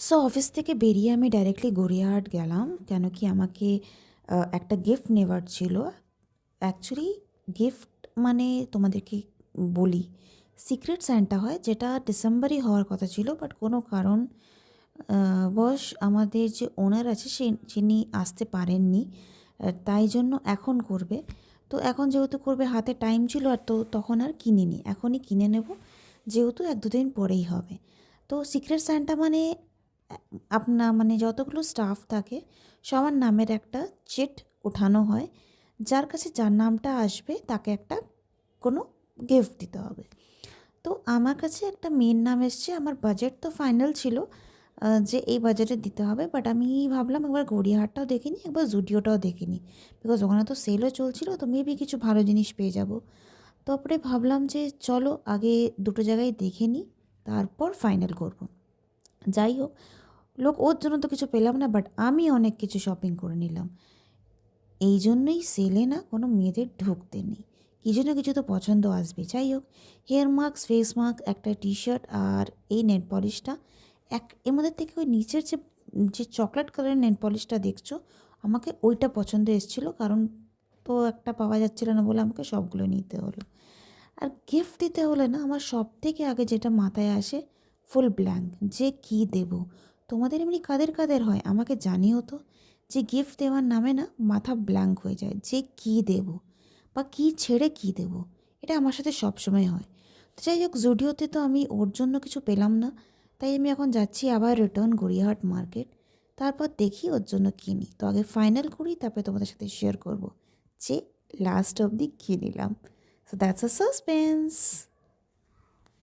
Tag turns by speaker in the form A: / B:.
A: So office থেকে বেরিয়ে আমি ডাইরেক্টলি গড়িয়াহাট গেলাম, কেন কি আমাকে একটা গিফট নেওয়ার ছিল। অ্যাকচুয়ালি গিফট মানে তোমাদেরকে বলি, সিক্রেট স্যান্টা হয়, যেটা ডিসেম্বরই হওয়ার কথা ছিল, বাট কোনো কারণ বশ আমাদের যে ওনার আছে যিনি আসতে পারেননি, তাই জন্য এখন করবে। তো এখন যেহেতু করবে, হাতে টাইম ছিল, আর তো তখন আর কিনিনি, এখনই কিনে নেব, যেহেতু 1-2 দিন পরেই হবে। তো সিক্রেট স্যান্টা মানে আপনার মানে যতগুলো স্টাফ থাকে সবার নামের একটা চিট ওঠানো হয়, যার কাছে যার নামটা আসবে তাকে একটা কোনো গিফট দিতে হবে। তো আমার কাছে একটা মেয়ের নাম এসছে, আমার বাজেট তো ফাইনাল ছিল যে এই বাজেটে দিতে হবে, বাট আমি ভাবলাম একবার গড়িয়াহাটটাও দেখিনি, একবার জুডিওটাও দেখিনি, বিকজ ওখানে তো সেলও চলছিল, তো মেবি কিছু ভালো জিনিস পেয়ে যাব। তারপরে ভাবলাম যে চলো আগে দুটো জায়গায় দেখে নিই, তারপর ফাইনাল করব। যাই হোক, লোক ওর জন্য তো কিছু পেলাম না, বাট আমি অনেক কিছু শপিং করে নিলাম। এই জন্যই সেলে না কোনো মেয়েদের ঢুকতে নেই, কিছু না কিছু তো পছন্দ আসবে। যাই হোক, হেয়ার মাস্ক, ফেস মাস্ক, একটা টি শার্ট আর এই নেল পলিশটা, এর মধ্যে থেকে ওই নিচের যে যে চকলেট কালারের নেল পলিশটা দেখছো, আমাকে ওইটা পছন্দ এসেছিলো, কারণ তো একটা পাওয়া যাচ্ছিলো না বলে আমাকে সবগুলো নিতে হলো। আর গিফট দিতে হলে না আমার সব থেকে আগে যেটা মাথায় আসে, ফুল ব্ল্যাঙ্ক, যে কী দেব। তোমাদের এমনি কাদের কাদের হয় আমাকে জানিও তো, যে গিফট দেওয়ার নামে না মাথা ব্ল্যাঙ্ক হয়ে যায়, যে কী দেব বা কী ছেড়ে কী দেব, এটা আমার সাথে সবসময় হয়। তো যাই হোক, জুডিওতে তো আমি ওর জন্য কিছু পেলাম না, তাই আমি এখন যাচ্ছি আবার রিটার্ন গড়িয়াহাট মার্কেট, তারপর দেখি ওর জন্য কিনি। তো আগে ফাইনাল করি, তারপরে তোমাদের সাথে শেয়ার করব যে লাস্ট অবধি কী নিলাম। So that's a suspense.